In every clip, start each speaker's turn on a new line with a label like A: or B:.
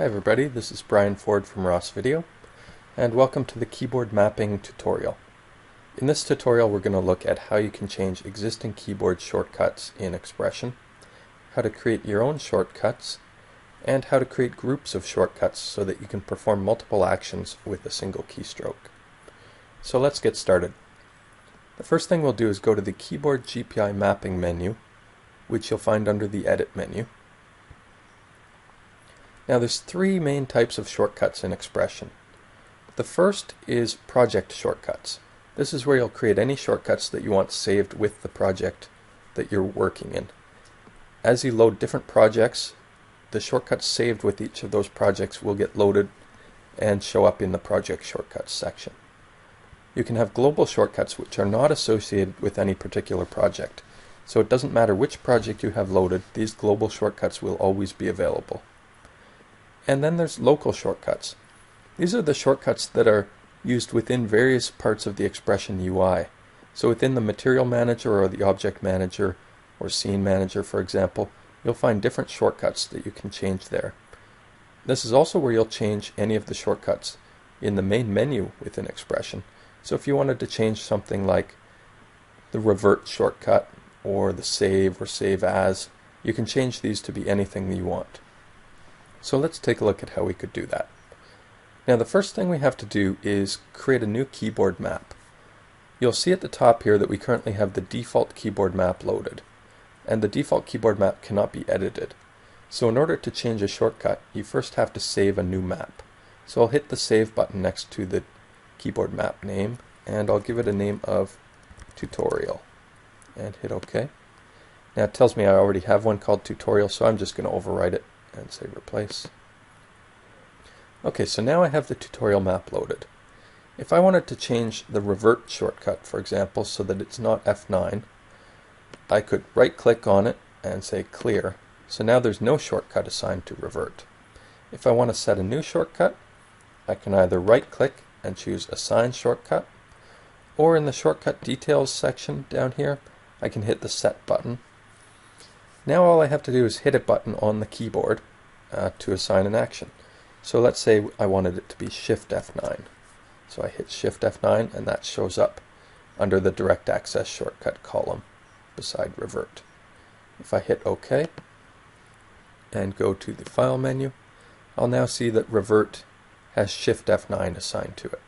A: Hi everybody, this is Brian Ford from Ross Video, and welcome to the keyboard mapping tutorial. In this tutorial we're going to look at how you can change existing keyboard shortcuts in XPression, how to create your own shortcuts, and how to create groups of shortcuts so that you can perform multiple actions with a single keystroke. So let's get started. The first thing we'll do is go to the keyboard GPI mapping menu, which you'll find under the Edit menu. Now there's three main types of shortcuts in XPression. The first is project shortcuts. This is where you'll create any shortcuts that you want saved with the project that you're working in. As you load different projects, the shortcuts saved with each of those projects will get loaded and show up in the project shortcuts section. You can have global shortcuts which are not associated with any particular project. So it doesn't matter which project you have loaded, these global shortcuts will always be available. And then there's local shortcuts. These are the shortcuts that are used within various parts of the XPression UI. So within the Material Manager or the Object Manager or Scene Manager, for example, you'll find different shortcuts that you can change there. This is also where you'll change any of the shortcuts in the main menu within XPression. So if you wanted to change something like the Revert shortcut or the Save or Save As, you can change these to be anything that you want. So let's take a look at how we could do that. Now the first thing we have to do is create a new keyboard map. You'll see at the top here that we currently have the default keyboard map loaded, and the default keyboard map cannot be edited. So in order to change a shortcut, you first have to save a new map. So I'll hit the Save button next to the keyboard map name, and I'll give it a name of Tutorial, and hit OK. Now it tells me I already have one called Tutorial, so I'm just going to overwrite it and say Replace. Okay, so now I have the tutorial map loaded. If I wanted to change the Revert shortcut, for example, so that it's not F9, I could right click on it and say Clear. So now there's no shortcut assigned to Revert. If I want to set a new shortcut, I can either right click and choose Assign Shortcut, or in the Shortcut Details section down here, I can hit the Set button. Now all I have to do is hit a button on the keyboard to assign an action. So let's say I wanted it to be Shift F9. So I hit Shift F9 and that shows up under the Direct Access Shortcut column beside Revert. If I hit OK and go to the File menu, I'll now see that Revert has Shift F9 assigned to it.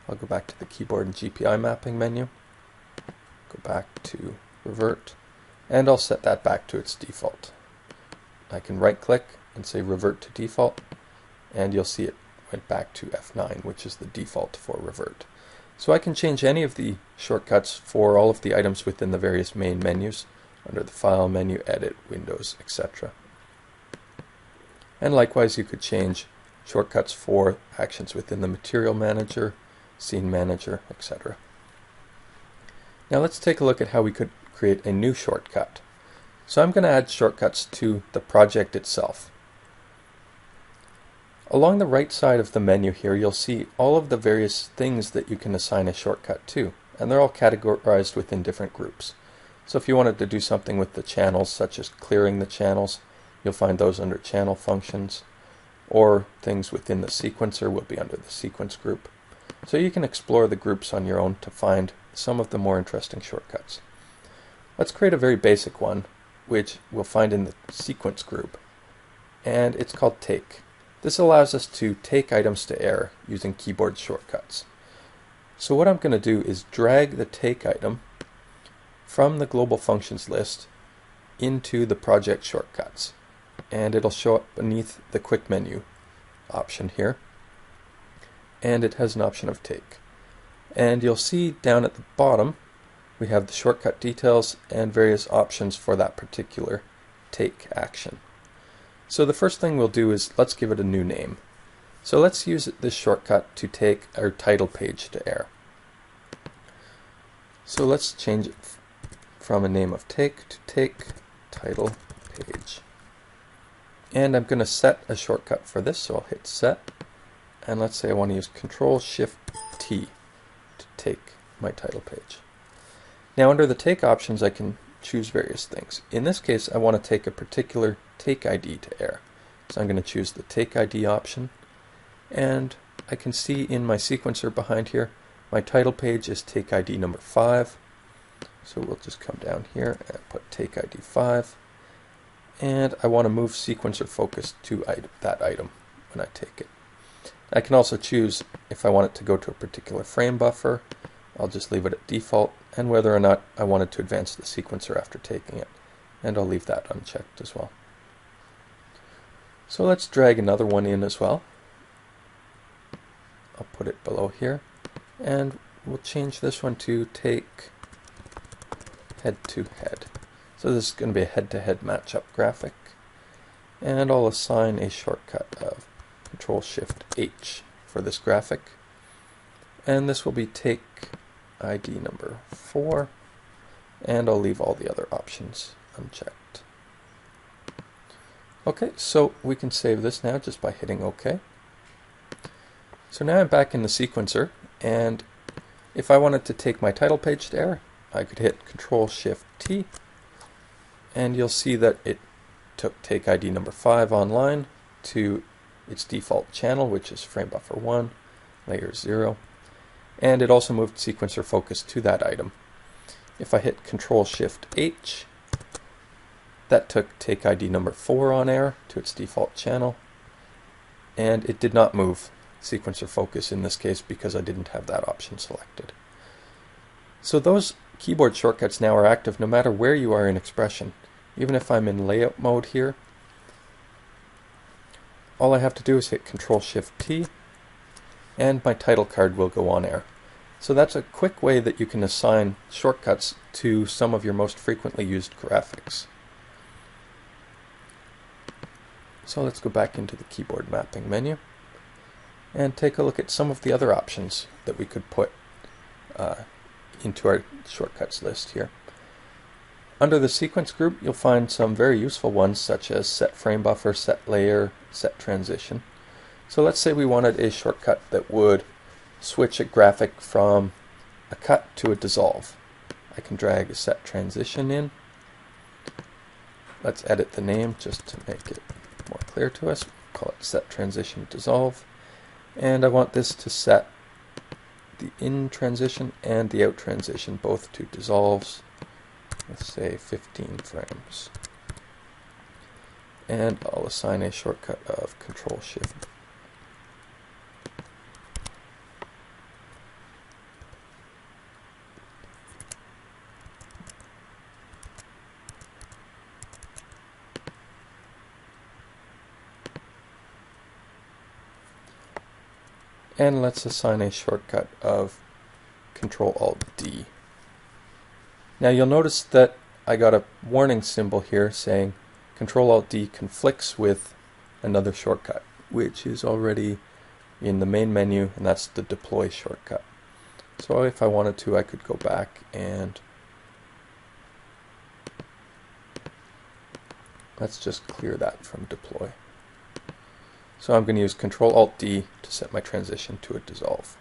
A: I'll go back to the Keyboard and GPI mapping menu, go back to Revert, and I'll set that back to its default. I can right click and say Revert to Default, and you'll see it went back to F9, which is the default for Revert. So I can change any of the shortcuts for all of the items within the various main menus under the File menu, Edit, Windows, etc. And likewise you could change shortcuts for actions within the Material Manager, Scene Manager, etc. Now let's take a look at how we could create a new shortcut. So I'm going to add shortcuts to the project itself. Along the right side of the menu here, you'll see all of the various things that you can assign a shortcut to, and they're all categorized within different groups. So if you wanted to do something with the channels, such as clearing the channels, you'll find those under Channel Functions, or things within the sequencer will be under the Sequence group. So you can explore the groups on your own to find some of the more interesting shortcuts. Let's create a very basic one, which we'll find in the Sequence group, and it's called Take. This allows us to take items to air using keyboard shortcuts. So what I'm going to do is drag the take item from the global functions list into the project shortcuts, and it'll show up beneath the quick menu option here, and it has an option of take. And you'll see down at the bottom we have the shortcut details and various options for that particular take action. So the first thing we'll do is let's give it a new name. So let's use this shortcut to take our title page to air. So let's change it from a name of take to take title page. And I'm going to set a shortcut for this, so I'll hit set, and let's say I want to use Control-Shift-T to take my title page. Now under the take options I can choose various things. In this case I want to take a particular take ID to air. So I'm going to choose the Take ID option, and I can see in my sequencer behind here, my title page is Take ID number 5. So we'll just come down here and put Take ID 5. And I want to move sequencer focus to that item when I take it. I can also choose if I want it to go to a particular frame buffer. I'll just leave it at default, and whether or not I wanted to advance the sequencer after taking it. And I'll leave that unchecked as well. So let's drag another one in as well. I'll put it below here, and we'll change this one to Take Head to Head. So this is going to be a head-to-head matchup graphic, and I'll assign a shortcut of Control-Shift-H for this graphic, and this will be Take ID number 4, and I'll leave all the other options unchecked. Okay, so we can save this now just by hitting OK. So now I'm back in the sequencer, and if I wanted to take my title page there, I could hit Control-Shift-T, and you'll see that it took Take ID number 5 online to its default channel, which is frame buffer 1, layer 0, and it also moved sequencer focus to that item. If I hit Control-Shift-H, that took Take ID number 4 on air to its default channel, and it did not move sequencer focus in this case because I didn't have that option selected. So those keyboard shortcuts now are active no matter where you are in XPression. Even if I'm in layout mode here, all I have to do is hit Control-Shift-T, and my title card will go on air. So that's a quick way that you can assign shortcuts to some of your most frequently used graphics. So let's go back into the keyboard mapping menu and take a look at some of the other options that we could put into our shortcuts list here. Under the sequence group, you'll find some very useful ones such as set frame buffer, set layer, set transition. So let's say we wanted a shortcut that would switch a graphic from a cut to a dissolve. I can drag a set transition in. Let's edit the name just to make it more clear to us. Call it set transition dissolve. And I want this to set the in transition and the out transition both to dissolves. Let's say 15 frames. And I'll assign a shortcut of Control-Shift. And let's assign a shortcut of Control-Alt-D. Now you'll notice that I got a warning symbol here saying Control-Alt-D conflicts with another shortcut, which is already in the main menu, and that's the deploy shortcut. So if I wanted to, I could go back and let's just clear that from deploy. So I'm going to use Control-Alt-D to set my transition to a dissolve.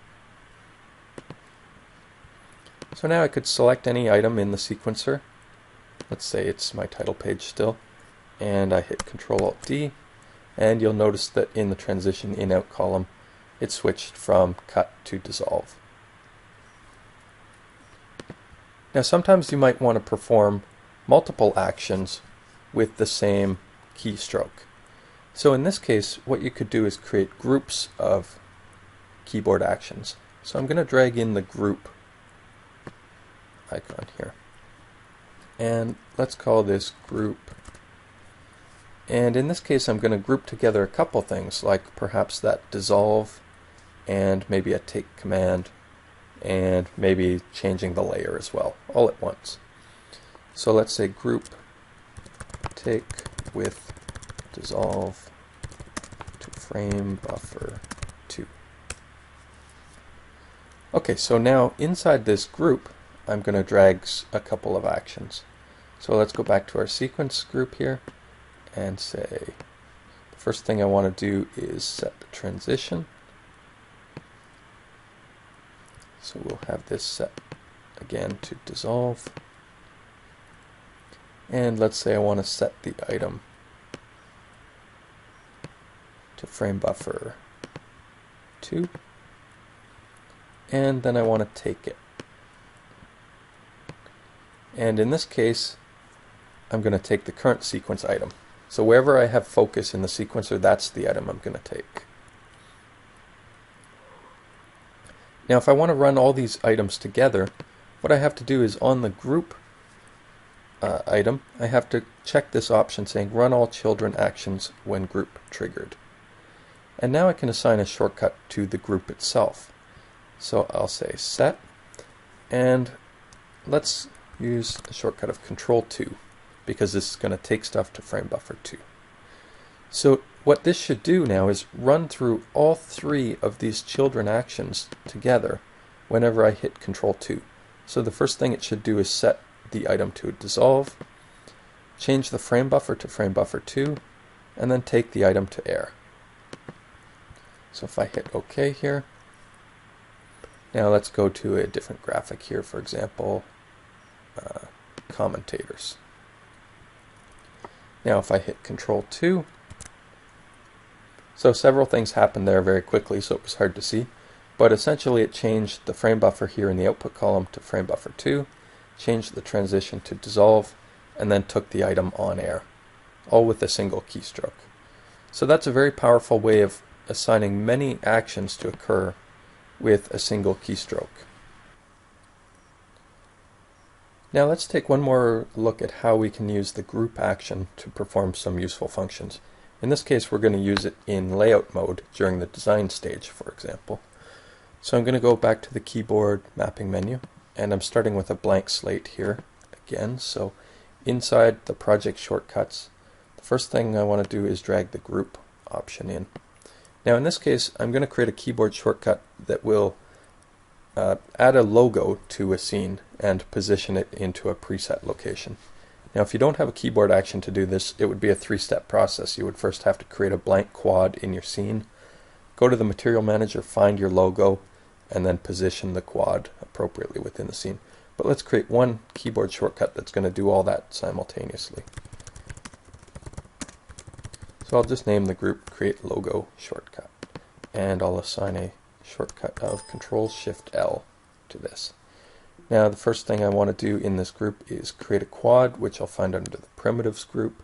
A: So now I could select any item in the sequencer. Let's say it's my title page still, and I hit Control-Alt-D, and you'll notice that in the transition in-out column it switched from cut to dissolve. Now sometimes you might want to perform multiple actions with the same keystroke. So in this case, what you could do is create groups of keyboard actions. So I'm going to drag in the group icon here. And let's call this group. And in this case, I'm going to group together a couple things, like perhaps that dissolve, and maybe a take command, and maybe changing the layer as well, all at once. So let's say group take with dissolve to frame buffer 2. Okay, so now inside this group, I'm going to drag a couple of actions. So let's go back to our sequence group here and say the first thing I want to do is set the transition. So we'll have this set again to dissolve. And let's say I want to set the item to frame buffer 2, and then I want to take it. And in this case, I'm going to take the current sequence item. So wherever I have focus in the sequencer, that's the item I'm going to take. Now if I want to run all these items together, what I have to do is on the group item, I have to check this option saying run all children actions when group triggered. And now I can assign a shortcut to the group itself. So I'll say set, and let's use a shortcut of Control 2 because this is going to take stuff to frame buffer 2. So what this should do now is run through all 3 of these children actions together whenever I hit Control 2. So the first thing it should do is set the item to dissolve, change the frame buffer to frame buffer 2, and then take the item to air. So if I hit OK here, now let's go to a different graphic here, for example, commentators. Now if I hit Control 2, so several things happened there very quickly, so it was hard to see, but essentially it changed the frame buffer here in the output column to frame buffer 2, changed the transition to dissolve, and then took the item on air, all with a single keystroke. So that's a very powerful way of assigning many actions to occur with a single keystroke. Now let's take one more look at how we can use the group action to perform some useful functions. In this case, we're going to use it in layout mode during the design stage, for example. So I'm going to go back to the keyboard mapping menu, and I'm starting with a blank slate here again. So inside the project shortcuts, the first thing I want to do is drag the group option in. Now in this case, I'm going to create a keyboard shortcut that will add a logo to a scene and position it into a preset location. Now if you don't have a keyboard action to do this, it would be a 3-step process. You would first have to create a blank quad in your scene, go to the material manager, find your logo, and then position the quad appropriately within the scene. But let's create one keyboard shortcut that's going to do all that simultaneously. So I'll just name the group Create Logo Shortcut, and I'll assign a shortcut of Control-Shift-L to this. Now the first thing I want to do in this group is create a quad, which I'll find under the primitives group.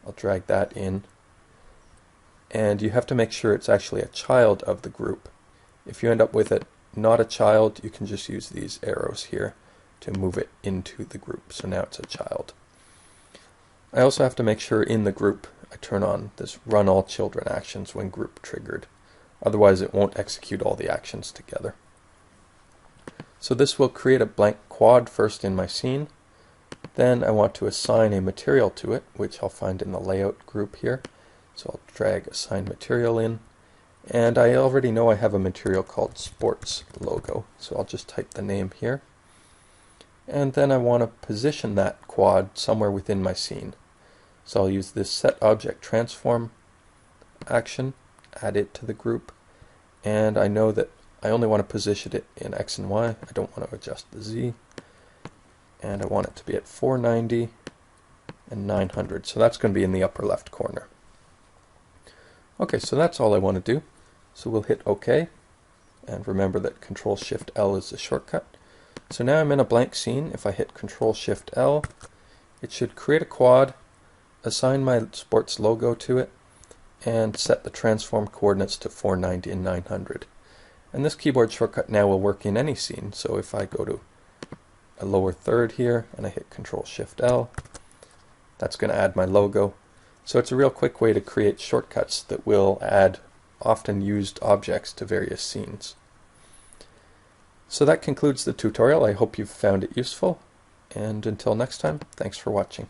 A: I'll drag that in, and you have to make sure it's actually a child of the group. If you end up with it not a child, you can just use these arrows here to move it into the group. So now it's a child. I also have to make sure in the group I turn on this run all children actions when group triggered. Otherwise it won't execute all the actions together. So this will create a blank quad first in my scene. Then I want to assign a material to it, which I'll find in the layout group here. So I'll drag assign material in. And I already know I have a material called sports logo. So I'll just type the name here. And then I want to position that quad somewhere within my scene. So I'll use this set object transform action, add it to the group, and I know that I only want to position it in X and Y. I don't want to adjust the Z, and I want it to be at 490 and 900. So that's going to be in the upper left corner. Okay, so that's all I want to do. So we'll hit OK, and remember that Control-Shift-L is the shortcut. So now I'm in a blank scene. If I hit Control-Shift-L, it should create a quad, assign my sports logo to it, and set the transform coordinates to 490 and 900. And this keyboard shortcut now will work in any scene. So if I go to a lower third here and I hit Control-Shift-L, that's going to add my logo. So it's a real quick way to create shortcuts that will add often used objects to various scenes. So that concludes the tutorial. I hope you've found it useful, and until next time, thanks for watching.